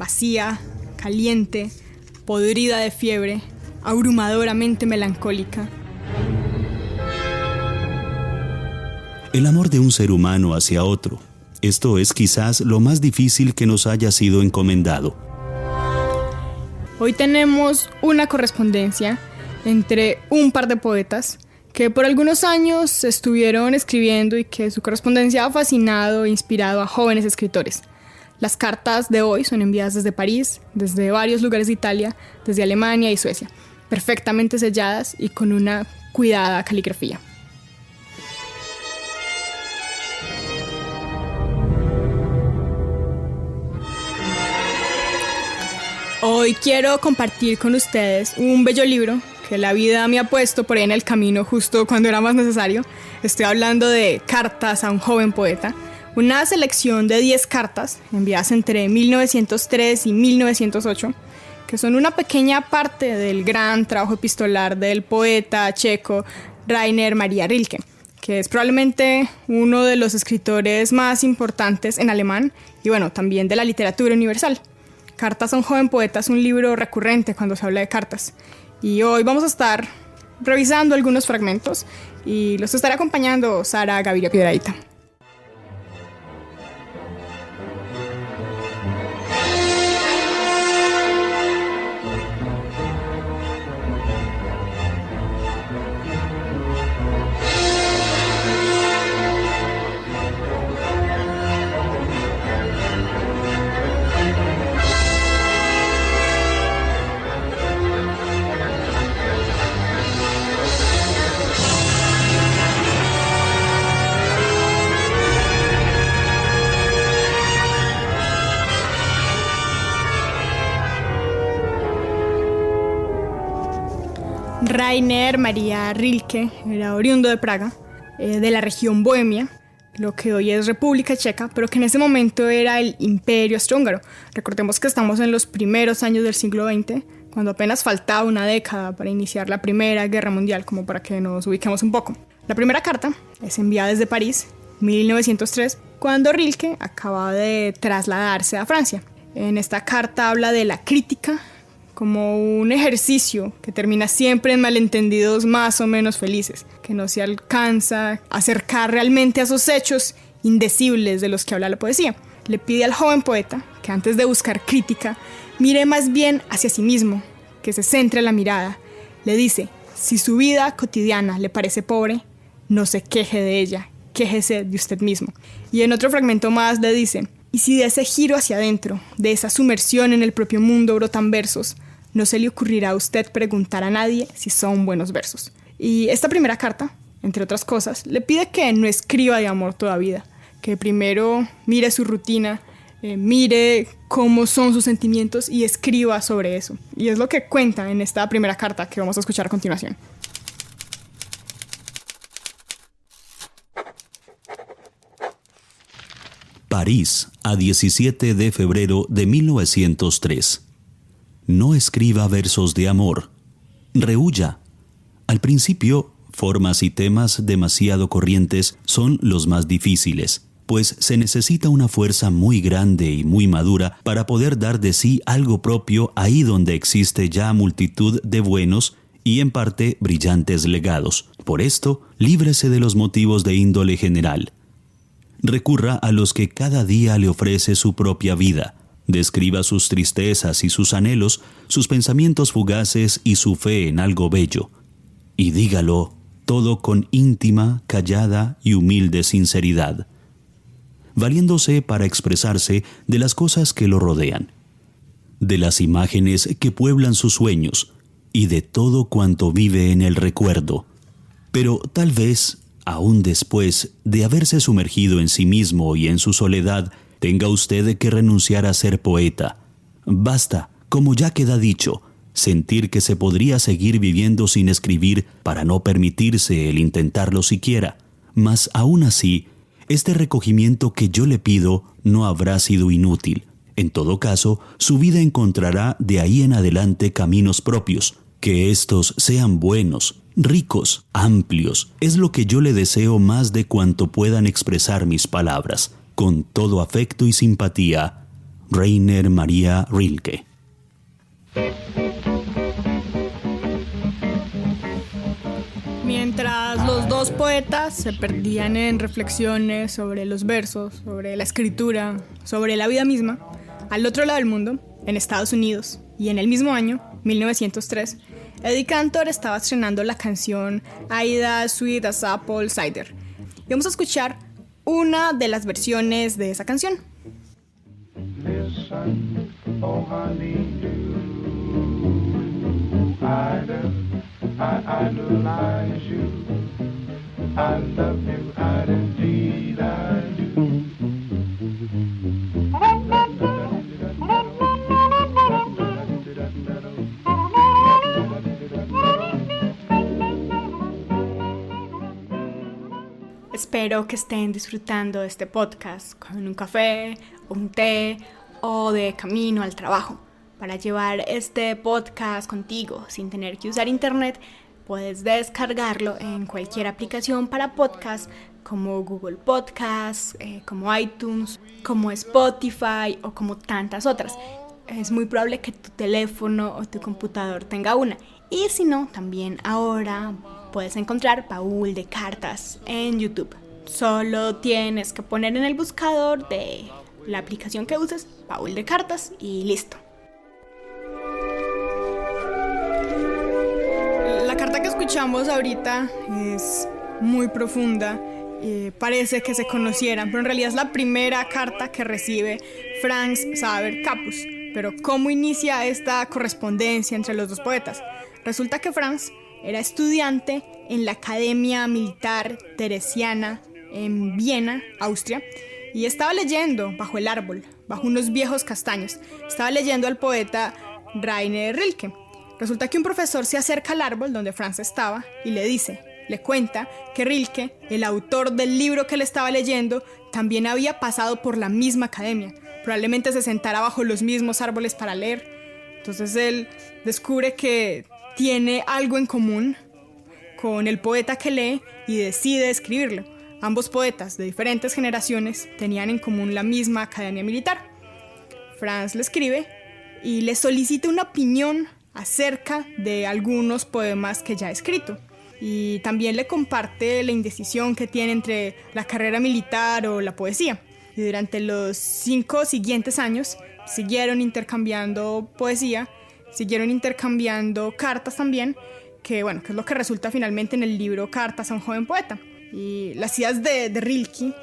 vacía, caliente, podrida de fiebre, abrumadoramente melancólica. El amor de un ser humano hacia otro. Esto es quizás lo más difícil que nos haya sido encomendado. Hoy tenemos una correspondencia entre un par de poetas que por algunos años estuvieron escribiendo y que su correspondencia ha fascinado e inspirado a jóvenes escritores. Las cartas de hoy son enviadas desde París, desde varios lugares de Italia, desde Alemania y Suecia, perfectamente selladas y con una cuidada caligrafía. Hoy quiero compartir con ustedes un bello libro que la vida me ha puesto por ahí en el camino justo cuando era más necesario. Estoy hablando de Cartas a un joven poeta, una selección de 10 cartas enviadas entre 1903 y 1908, que son una pequeña parte del gran trabajo epistolar del poeta checo Rainer Maria Rilke, que es probablemente uno de los escritores más importantes en alemán y bueno, también de la literatura universal. Cartas a un joven poeta es un libro recurrente cuando se habla de cartas. Y hoy vamos a estar revisando algunos fragmentos y los estará acompañando Sara Gaviria Piedrahita. Rainer Maria Rilke era oriundo de Praga, de la región Bohemia, lo que hoy es República Checa, pero que en ese momento era el Imperio Austrohúngaro. Recordemos que estamos en los primeros años del siglo XX, cuando apenas faltaba una década para iniciar la Primera Guerra Mundial, como para que nos ubiquemos un poco. La primera carta es enviada desde París, 1903, cuando Rilke acaba de trasladarse a Francia. En esta carta habla de la crítica como un ejercicio que termina siempre en malentendidos más o menos felices, que no se alcanza a acercar realmente a esos hechos indecibles de los que habla la poesía. Le pide al joven poeta que antes de buscar crítica, mire más bien hacia sí mismo, que se centre la mirada. Le dice, si su vida cotidiana le parece pobre, no se queje de ella, quéjese de usted mismo. Y en otro fragmento más le dice, y si de ese giro hacia adentro, de esa sumersión en el propio mundo brotan versos, no se le ocurrirá a usted preguntar a nadie si son buenos versos. Y esta primera carta, entre otras cosas, le pide que no escriba de amor toda vida, que primero mire su rutina, mire cómo son sus sentimientos y escriba sobre eso. Y es lo que cuenta en esta primera carta que vamos a escuchar a continuación. París, a 17 de febrero de 1903. No escriba versos de amor. Rehúya. Al principio, formas y temas demasiado corrientes son los más difíciles, pues se necesita una fuerza muy grande y muy madura para poder dar de sí algo propio ahí donde existe ya multitud de buenos y en parte brillantes legados. Por esto, líbrese de los motivos de índole general. Recurra a los que cada día le ofrece su propia vida. Describa sus tristezas y sus anhelos, sus pensamientos fugaces y su fe en algo bello. Y dígalo todo con íntima, callada y humilde sinceridad, valiéndose para expresarse de las cosas que lo rodean, de las imágenes que pueblan sus sueños y de todo cuanto vive en el recuerdo. Pero tal vez, aún después de haberse sumergido en sí mismo y en su soledad, tenga usted que renunciar a ser poeta. Basta, como ya queda dicho, sentir que se podría seguir viviendo sin escribir para no permitirse el intentarlo siquiera. Mas aún así, este recogimiento que yo le pido no habrá sido inútil. En todo caso, su vida encontrará de ahí en adelante caminos propios. Que estos sean buenos, ricos, amplios, es lo que yo le deseo más de cuanto puedan expresar mis palabras. Con todo afecto y simpatía, Rainer Maria Rilke. Mientras los dos poetas se perdían en reflexiones sobre los versos, sobre la escritura, sobre la vida misma, al otro lado del mundo, en Estados Unidos, y en el mismo año, 1903, Eddie Cantor estaba estrenando la canción Aida Sweet as Apple Cider. Y vamos a escuchar una de las versiones de esa canción. Listen, oh honey, Ida, I idolize you. I love you, Ida, indeed I do. Espero que estén disfrutando de este podcast con un café, un té o de camino al trabajo. Para llevar este podcast contigo sin tener que usar internet, puedes descargarlo en cualquier aplicación para podcast como Google Podcasts, como iTunes, como Spotify o como tantas otras. Es muy probable que tu teléfono o tu computador tenga una. Y si no, también ahora puedes encontrar Baúl de Cartas en YouTube. Solo tienes que poner en el buscador de la aplicación que uses Baúl de Cartas y listo. La carta que escuchamos ahorita es muy profunda. Parece que se conocieran, pero en realidad es la primera carta que recibe Franz Xaver Capus. Pero ¿cómo inicia esta correspondencia entre los dos poetas? Resulta que Franz era estudiante en la Academia Militar Teresiana en Viena, Austria, y estaba leyendo bajo el árbol, bajo unos viejos castaños. Estaba leyendo al poeta Rainer Rilke. Resulta que un profesor se acerca al árbol donde Franz estaba y le cuenta que Rilke, el autor del libro que le estaba leyendo, también había pasado por la misma academia. Probablemente se sentara bajo los mismos árboles para leer. Entonces él descubre que tiene algo en común con el poeta que lee y decide escribirlo. Ambos poetas de diferentes generaciones tenían en común la misma academia militar. Franz le escribe y le solicita una opinión acerca de algunos poemas que ya ha escrito. Y también le comparte la indecisión que tiene entre la carrera militar o la poesía. Y durante los 5 siguientes años siguieron intercambiando poesía, siguieron intercambiando cartas también, que es lo que resulta finalmente en el libro Cartas a un joven poeta. Y las ideas de Rilke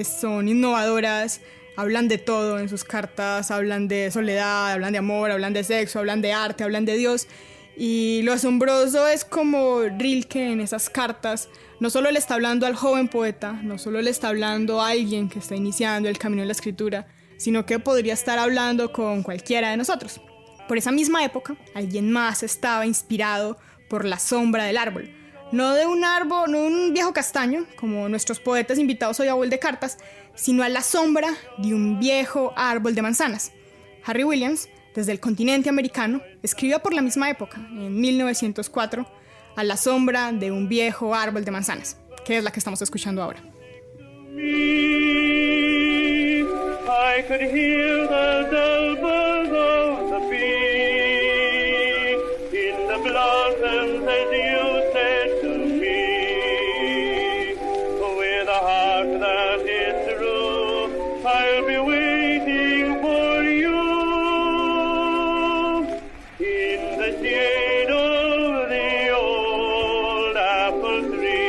son innovadoras, hablan de todo en sus cartas, hablan de soledad, hablan de amor, hablan de sexo, hablan de arte, hablan de Dios. Y lo asombroso es como Rilke en esas cartas no solo le está hablando al joven poeta, no solo le está hablando a alguien que está iniciando el camino de la escritura, sino que podría estar hablando con cualquiera de nosotros. Por esa misma época, alguien más estaba inspirado por la sombra del árbol. No de un árbol, no de un viejo castaño, como nuestros poetas invitados hoy a Baúl de Cartas, sino a la sombra de un viejo árbol de manzanas. Harry Williams, desde el continente americano, escribió por la misma época, en 1904, a la sombra de un viejo árbol de manzanas, que es la que estamos escuchando ahora. I could hear the dull buzz of the bee in the blossoms as you said to me. With a heart that is true, I'll be waiting for you in the shade of the old apple tree.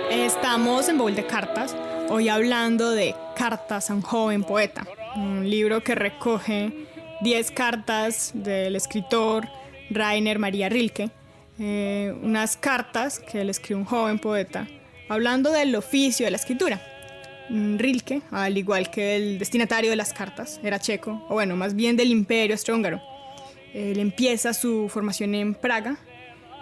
Estamos en Baúl de Cartas, hoy hablando de Cartas a un joven poeta, un libro que recoge 10 cartas del escritor Rainer Maria Rilke, unas cartas que le escribió un joven poeta, hablando del oficio de la escritura. Rilke, al igual que el destinatario de las cartas, era checo, o más bien del Imperio Austrohúngaro. Él empieza su formación en Praga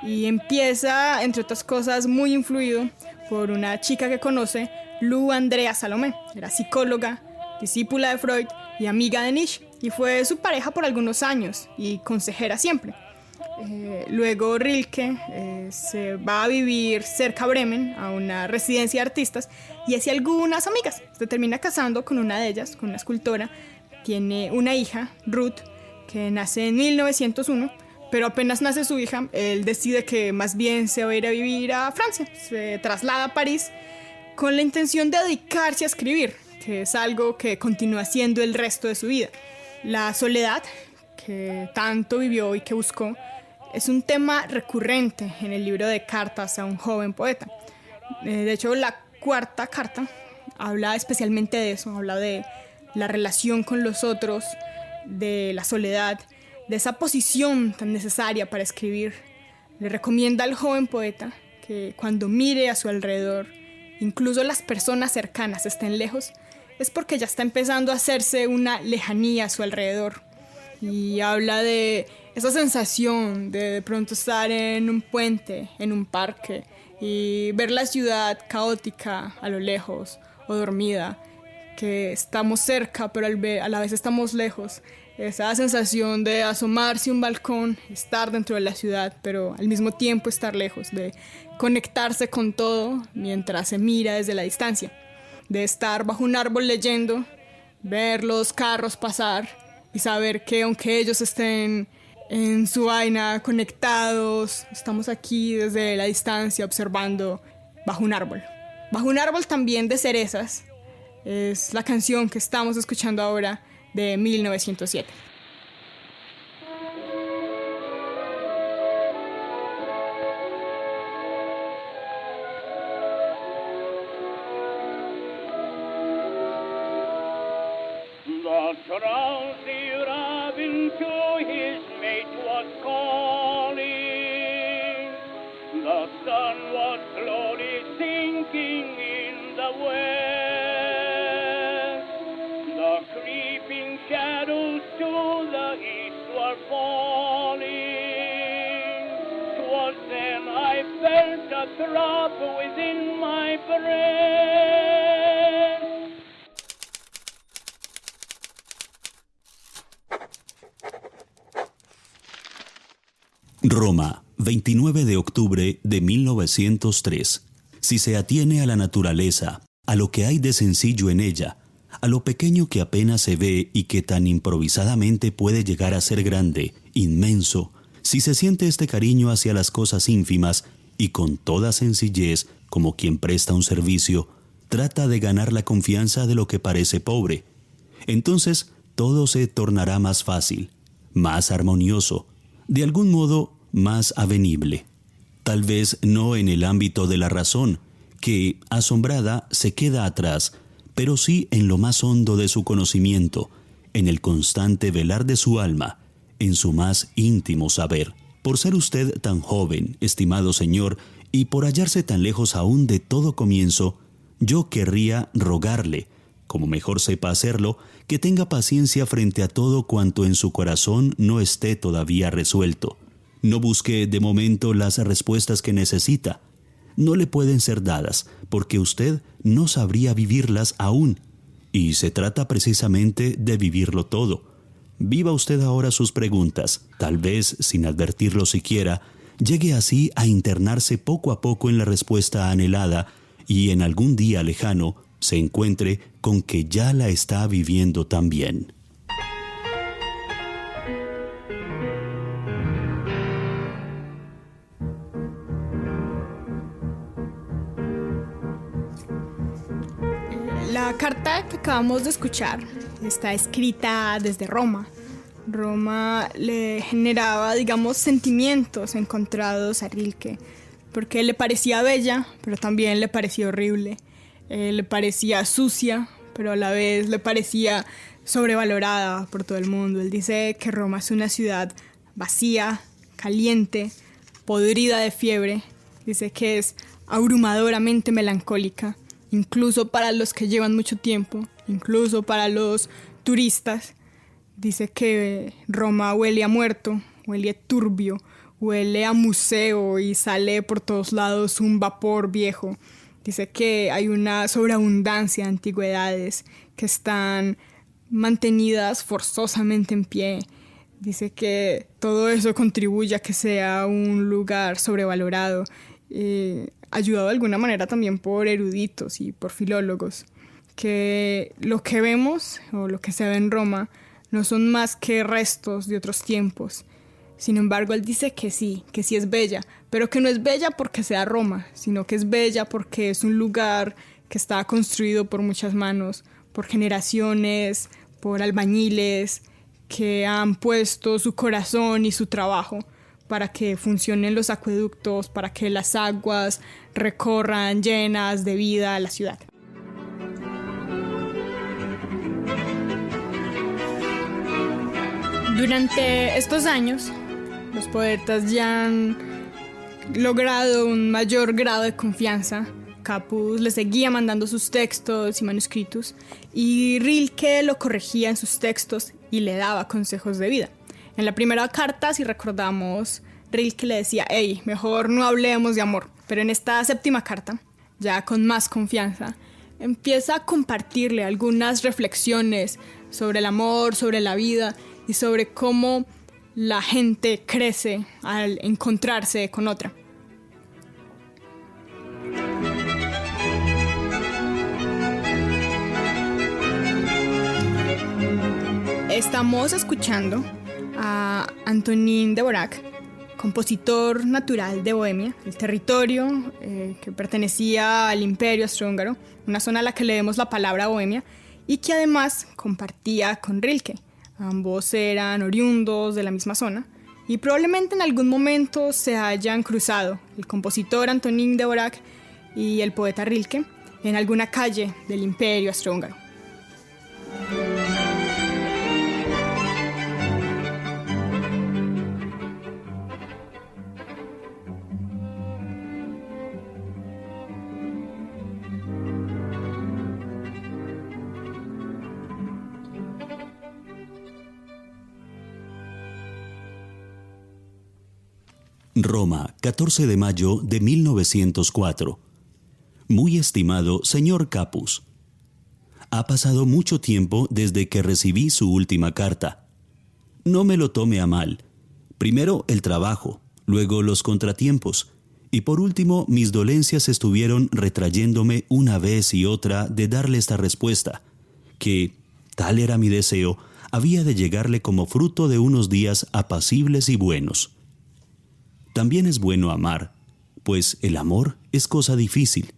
y empieza, entre otras cosas, muy influido por una chica que conoce, Lou Andrea Salomé. Era psicóloga, discípula de Freud y amiga de Nietzsche, y fue su pareja por algunos años y consejera siempre. Luego Rilke se va a vivir cerca a Bremen, a una residencia de artistas, y hace algunas amigas. Se termina casando con una de ellas, con una escultora. Tiene una hija, Ruth, que nace en 1901, pero apenas nace su hija, él decide que más bien se va a ir a vivir a Francia. Se traslada a París con la intención de dedicarse a escribir, que es algo que continúa haciendo el resto de su vida. La soledad, que tanto vivió y que buscó, es un tema recurrente en el libro de cartas a un joven poeta. De hecho, la cuarta carta habla especialmente de eso, habla de la relación con los otros, de la soledad, de esa posición tan necesaria para escribir. Le recomienda al joven poeta que cuando mire a su alrededor, incluso las personas cercanas estén lejos, es porque ya está empezando a hacerse una lejanía a su alrededor. Y habla de esa sensación de pronto estar en un puente, en un parque, y ver la ciudad caótica a lo lejos o dormida, que estamos cerca pero a la vez estamos lejos. Esa sensación de asomarse a un balcón, estar dentro de la ciudad pero al mismo tiempo estar lejos, de conectarse con todo mientras se mira desde la distancia, de estar bajo un árbol leyendo, ver los carros pasar y saber que aunque ellos estén en su vaina conectados, estamos aquí desde la distancia observando bajo un árbol. Bajo un árbol también de cerezas es la canción que estamos escuchando ahora de 1907. The drowsy robin to his mate was calling. The sun was slowly sinking in the west. The creeping shadows to the east were falling. 'Twas then I felt a throb within my breast. Roma, 29 de octubre de 1903. Si se atiene a la naturaleza, a lo que hay de sencillo en ella, a lo pequeño que apenas se ve y que tan improvisadamente puede llegar a ser grande, inmenso, si se siente este cariño hacia las cosas ínfimas y con toda sencillez, como quien presta un servicio, trata de ganar la confianza de lo que parece pobre, entonces todo se tornará más fácil, más armonioso, de algún modo más avenible. Tal vez no en el ámbito de la razón, que, asombrada, se queda atrás, pero sí en lo más hondo de su conocimiento, en el constante velar de su alma, en su más íntimo saber. Por ser usted tan joven, estimado señor, y por hallarse tan lejos aún de todo comienzo, yo querría rogarle, como mejor sepa hacerlo, que tenga paciencia frente a todo cuanto en su corazón no esté todavía resuelto. No busque de momento las respuestas que necesita. No le pueden ser dadas, porque usted no sabría vivirlas aún. Y se trata precisamente de vivirlo todo. Viva usted ahora sus preguntas, tal vez, sin advertirlo siquiera, llegue así a internarse poco a poco en la respuesta anhelada y en algún día lejano se encuentre con que ya la está viviendo también. La carta que acabamos de escuchar está escrita desde Roma. Roma le generaba, digamos, sentimientos encontrados a Rilke, porque le parecía bella, pero también le parecía horrible. Le parecía sucia, pero a la vez le parecía sobrevalorada por todo el mundo. Él dice que Roma es una ciudad vacía, caliente, podrida de fiebre. Dice que es abrumadoramente melancólica, incluso para los que llevan mucho tiempo, incluso para los turistas. Dice que Roma huele a muerto, huele a turbio, huele a museo y sale por todos lados un vapor viejo. Dice que hay una sobreabundancia de antigüedades que están mantenidas forzosamente en pie. Dice que todo eso contribuye a que sea un lugar sobrevalorado, ayudado de alguna manera también por eruditos y por filólogos, que lo que vemos o lo que se ve en Roma no son más que restos de otros tiempos. Sin embargo, él dice que sí es bella, pero que no es bella porque sea Roma, sino que es bella porque es un lugar que está construido por muchas manos, por generaciones, por albañiles que han puesto su corazón y su trabajo para que funcionen los acueductos, para que las aguas recorran llenas de vida la ciudad. Durante estos años, los poetas ya han logrado un mayor grado de confianza. Capus le seguía mandando sus textos y manuscritos y Rilke lo corregía en sus textos y le daba consejos de vida. En la primera carta, si recordamos, Rilke le decía, hey, mejor no hablemos de amor. Pero en esta séptima carta, ya con más confianza, empieza a compartirle algunas reflexiones sobre el amor, sobre la vida y sobre cómo la gente crece al encontrarse con otra. Estamos escuchando a Antonín Dvořák, compositor natural de Bohemia, el territorio que pertenecía al Imperio Austrohúngaro, una zona a la que le demos la palabra Bohemia, y que además compartía con Rilke. Ambos eran oriundos de la misma zona y probablemente en algún momento se hayan cruzado el compositor Antonín Dvořák y el poeta Rilke en alguna calle del Imperio Austrohúngaro. Roma, 14 de mayo de 1904. Muy estimado señor Capus, ha pasado mucho tiempo desde que recibí su última carta. No me lo tome a mal. Primero el trabajo, luego los contratiempos, y por último mis dolencias estuvieron retrayéndome una vez y otra de darle esta respuesta, que, tal era mi deseo, había de llegarle como fruto de unos días apacibles y buenos. También es bueno amar, pues el amor es cosa difícil.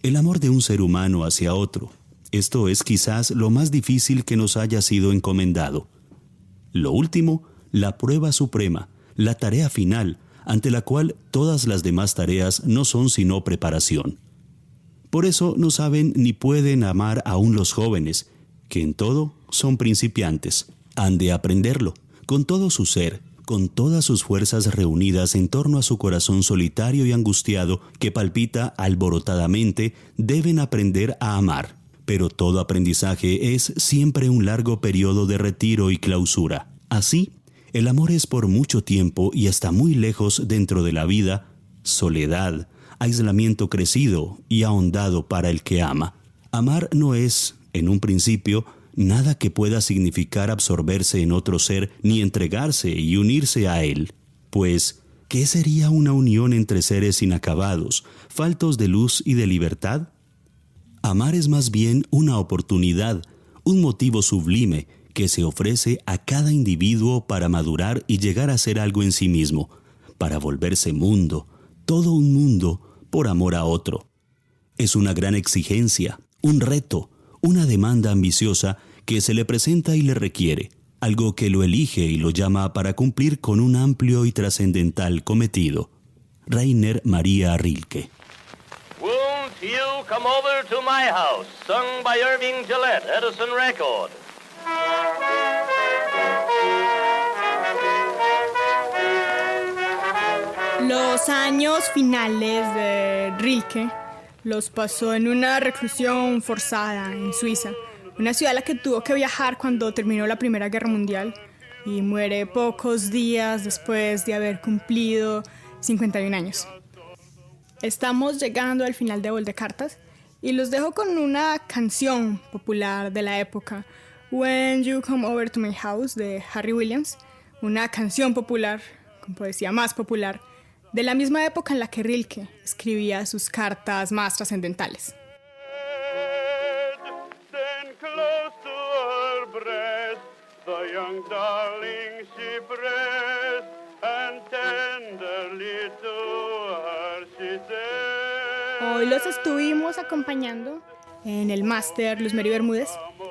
El amor de un ser humano hacia otro, esto es quizás lo más difícil que nos haya sido encomendado. Lo último, la prueba suprema, la tarea final, ante la cual todas las demás tareas no son sino preparación. Por eso no saben ni pueden amar aún los jóvenes, que en todo son principiantes. Han de aprenderlo, con todo su ser, con todas sus fuerzas reunidas en torno a su corazón solitario y angustiado que palpita alborotadamente, deben aprender a amar. Pero todo aprendizaje es siempre un largo periodo de retiro y clausura. Así, el amor es por mucho tiempo y hasta muy lejos dentro de la vida, soledad, aislamiento crecido y ahondado para el que ama. Amar no es, en un principio, nada que pueda significar absorberse en otro ser ni entregarse y unirse a él. Pues, ¿qué sería una unión entre seres inacabados, faltos de luz y de libertad? Amar es más bien una oportunidad, un motivo sublime que se ofrece a cada individuo para madurar y llegar a ser algo en sí mismo, para volverse mundo, todo un mundo, por amor a otro. Es una gran exigencia, un reto, una demanda ambiciosa que se le presenta y le requiere, algo que lo elige y lo llama para cumplir con un amplio y trascendental cometido. Rainer Maria Rilke. Won't you come over to my house? Sung by Irving Gillette, Edison Record. Los años finales de Rilke los pasó en una reclusión forzada en Suiza, una ciudad a la que tuvo que viajar cuando terminó la Primera Guerra Mundial y muere pocos días después de haber cumplido 51 años. Estamos llegando al final de Bol de Cartas y los dejo con una canción popular de la época, When You Come Over to My House, de Harry Williams, una canción popular, con poesía más popular, de la misma época en la que Rilke escribía sus cartas más trascendentales. Then close to her breast, the young darling she pressed, and tenderly to her she said. Hoy los estuvimos acompañando en el máster Luz Mary Bermúdez,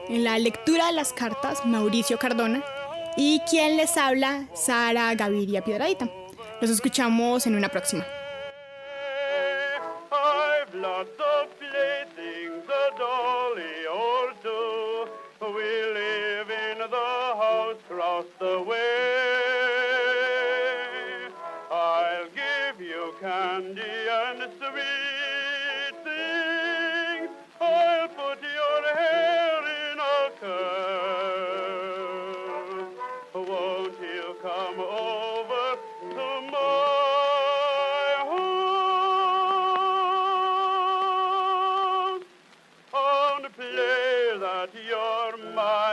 en la lectura de las cartas Mauricio Cardona y quien les habla Sara Gaviria Piedradita. Los escuchamos en una próxima. I've lots of playthings, a dolly or two. We live in the house across the way. I'll give you candy and sweet things. I'll put your hair in a curl. Won't you come over to my home and play that you're mine?